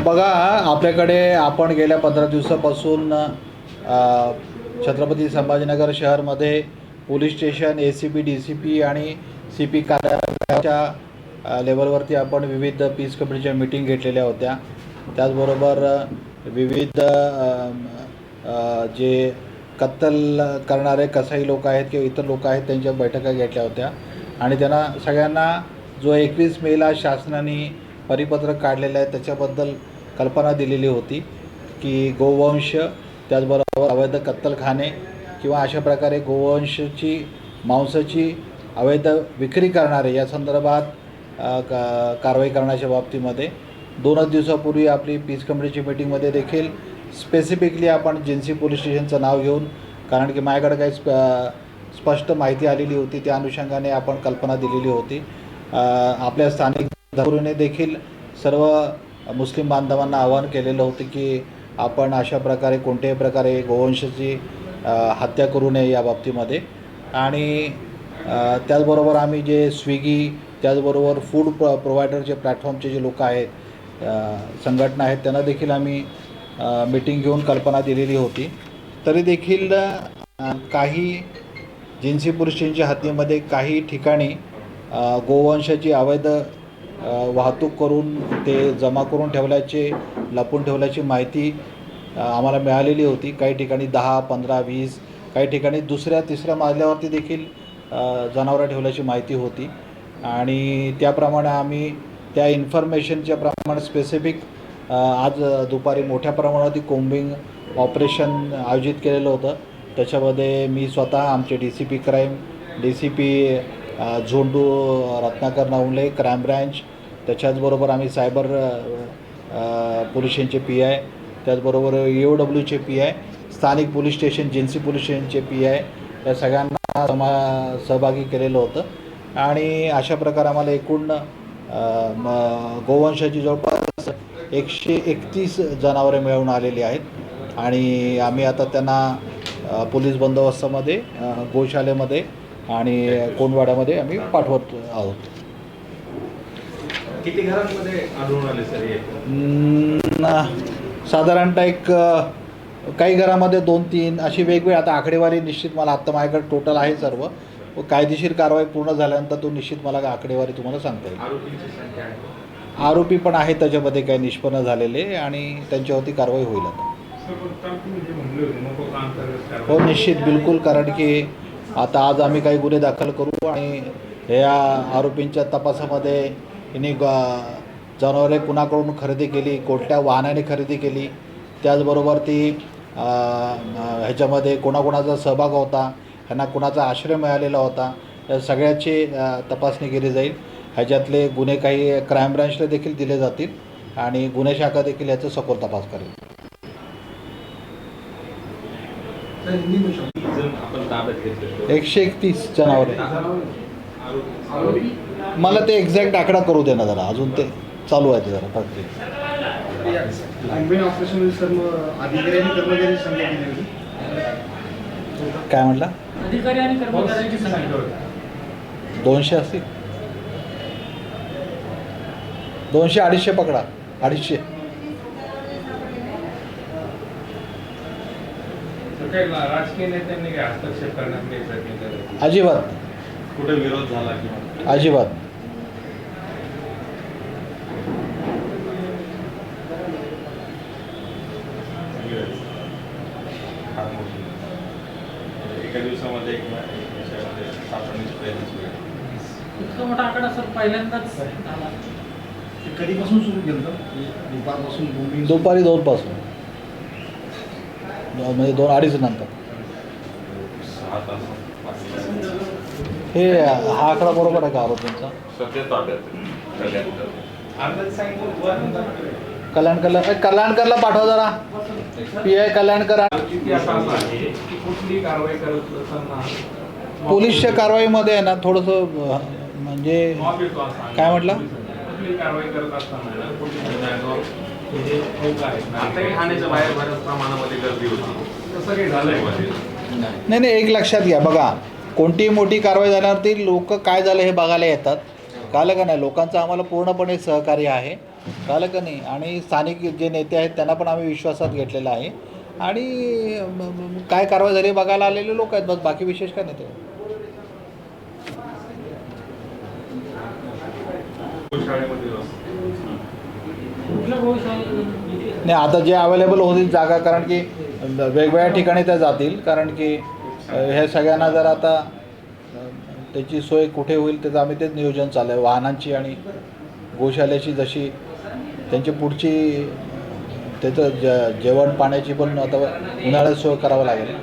बघा, आपल्याकडे आपण गेल्या 15 दिवसापासून छत्रपती संभाजीनगर शहरमध्ये पोलीस स्टेशन, ACP, DCP आणि CP कार्यालयाच्या लेवलवरती आपण विविध पीस कमिटीच्या मीटिंग घेतलेल्या होत्या. त्याचबरोबर विविध जे कत्तल करणारे कसाई लोक आहेत किंवा इतर लोक आहेत त्यांच्या बैठका घेतल्या होत्या आणि त्यांना सगळ्यांना जो 21 मेला शासनाने परिपत्रक काढलेलं आहे त्याच्याबद्दल कल्पना दिलेली होती की गोवंश, त्याचबरोबर अवैध कत्तलखाने किंवा अशा प्रकारे गोवंशाची मांसाची अवैध विक्री करणारे या संदर्भात कारवाई करण्याच्या बाबतीमध्ये 2 दिवसापूर्वी आपली पीस कमिटीची मीटिंगमध्ये देखील स्पेसिफिकली आपण जिन्सी पोलीस स्टेशनचं नाव घेऊन, कारण की माझ्याकडे काही स्पष्ट माहिती आलेली होती त्या अनुषंगाने आपण कल्पना दिलेली होती. आपल्या स्थानिक धर्मगुरूने देखील सर्व मुस्लिम बांधवांना आवाहन केलेलं होतं की आपण अशा प्रकारे कोणत्याही प्रकारे गोवंशाची हत्या करू नये या बाबतीमध्ये. आणि त्याचबरोबर आम्ही जे स्विगी, त्याचबरोबर फूड प्रोव्हायडरचे प्लॅटफॉर्मचे जे लोक आहेत, संघटना आहेत, त्यांना देखील आम्ही मीटिंग घेऊन कल्पना दिलेली होती. तरी देखील काही जिन्सी पोलीस स्टेशनच्या हद्दीमध्ये काही ठिकाणी गोवंशाची अवैध वाहतूक करून ते जमा करून ठेवल्याचे, लपून ठेवल्याची माहिती आम्हाला मिळालेली होती. काही ठिकाणी 10, 15, 20, काही ठिकाणी 2ऱ्या 3ऱ्या मजल्यावरती देखील जनावरं ठेवल्याची माहिती होती. आणि त्याप्रमाणे आम्ही त्या इन्फॉर्मेशनच्या प्रमाणे स्पेसिफिक आज दुपारी मोठ्या प्रमाणावरती कोम्बिंग ऑपरेशन आयोजित केलेलं होतं. त्याच्यामध्ये मी स्वतः, आमचे DCP crime, DCP Zondu Ratnakar Navale, crime branch, त्याच्याचबरोबर आम्ही सायबर पोलीस स्टेशनचे PI, त्याचबरोबर EOWचे PI, स्थानिक पोलीस स्टेशन, जिन्सी पोलीस स्टेशनचे PI या सगळ्यांना सहभागी केलेलं होतं. आणि अशा प्रकारे आम्हाला एकूण गोवंशाची जवळपास 131 जनावरे मिळवून आलेली आहेत. आणि आम्ही आता त्यांना पोलीस बंदोबस्तामध्ये, गोशालेमध्ये आणि कोंडवाड्यामध्ये आम्ही पाठवत आहोत. किती घरांमध्ये आढळून आले सर हे? साधारणतः एक काही घरामध्ये 2-3 अशी वेगवेगळी, आता आकडेवारी निश्चित मला आत्ता माझ्याकडे टोटल आहे सर्व, कायदेशीर कारवाई पूर्ण झाल्यानंतर तो निश्चित मला आकडेवारी तुम्हाला सांगता येईल. आरोपींची संख्या आहे? आरोपी पण आहेत त्याच्यामध्ये काही निष्पन्न झालेले आणि त्यांच्यावरती कारवाई होईल आता. हो निश्चित, बिलकुल, कारण की आता आज आम्ही काही गुन्हे दाखल करू आणि या आरोपींच्या तपासामध्ये यांनी जनावरे कुणाकडून खरेदी केली, कोणत्या वाहनाने खरेदी केली, त्याचबरोबर ती ह्याच्यामध्ये कोणाकोणाचा सहभाग होता, ह्यांना कुणाचा आश्रय मिळालेला होता, या सगळ्याची तपासणी केली जाईल. ह्याच्यातले गुन्हे काही क्राईम ब्रँचला देखील दिले जातील आणि गुन्हे शाखा देखील याचा सखोल तपास करेल. 131 जनावरे. मला ते एक्झॅक्ट आकडा करू दे ना जरा, अजून ते चालू आहे ते जरा प्रक्रिया. काय म्हटलं? अधिकारी आणि कर्मचाऱ्यांची संख्या 200 असतील. 200-250 पकडा, 250. राजकीय नेत्यांनी काय हस्तक्षेप करण्यात अजिबात कुठे विरोध झाला किंवा अजिबात. एका दिवसामध्ये इतका मोठा आकडा सर पहिल्यांदाच झाला. ते कधीपासून सुरू केलं होतं? दुपारपासून बोंबिंग दुपारी 2 पासून म्हणजे 2-2:30 नंतर. 6 तास 5 तास. हे हा आकडा बरोबर आहे का आरोपींचा? सध्या ताब्यात अंदाज सांगितलं कल्याणकरला पाठवा जरा. PI कल्याणकर. किती असा आहे की कुठली कारवाई करत असताना पोलीसच्या कारवाईमध्ये आहे ना थोडंसं म्हणजे काय म्हटलं? कुठली कारवाई करत असताना पोलीस म्हणजे लोक आहेत ना आता ठाण्याच्या बाहेर बऱ्याच प्रमाणामध्ये गर्दी होती तसं काही झालंय मध्ये? नाही नाही, एक लक्षात घ्या बघा, कोणतीही मोठी कारवाई झाल्यावरती लोक काय झालं हे बघायला येतात. कळलं का नाही? लोकांचं आम्हाला पूर्णपणे सहकार्य आहे. कळलं का नाही? आणि स्थानिक जे नेते आहेत त्यांना पण आम्ही विश्वासात घेतलेला आहे आणि काय कारवाई झाली बघायला आलेले लोक आहेत, बस बाकी विशेष काय नाही ते. शाळेमध्ये कुठल्या गोष्टी नाही, आता जे अवेलेबल होतील जागा, कारण की वेगवेगळ्या ठिकाणी त्या जातील, कारण की हे सगळ्यांना जर आता त्याची सोय कुठे होईल त्याचं आम्ही तेच नियोजन चालू आहे. वाहनांची आणि गोशालेची जशी त्यांची पुढची त्याचं जेवण पाण्याची पण आता उन्हाळ्यात सोय करावं लागेल.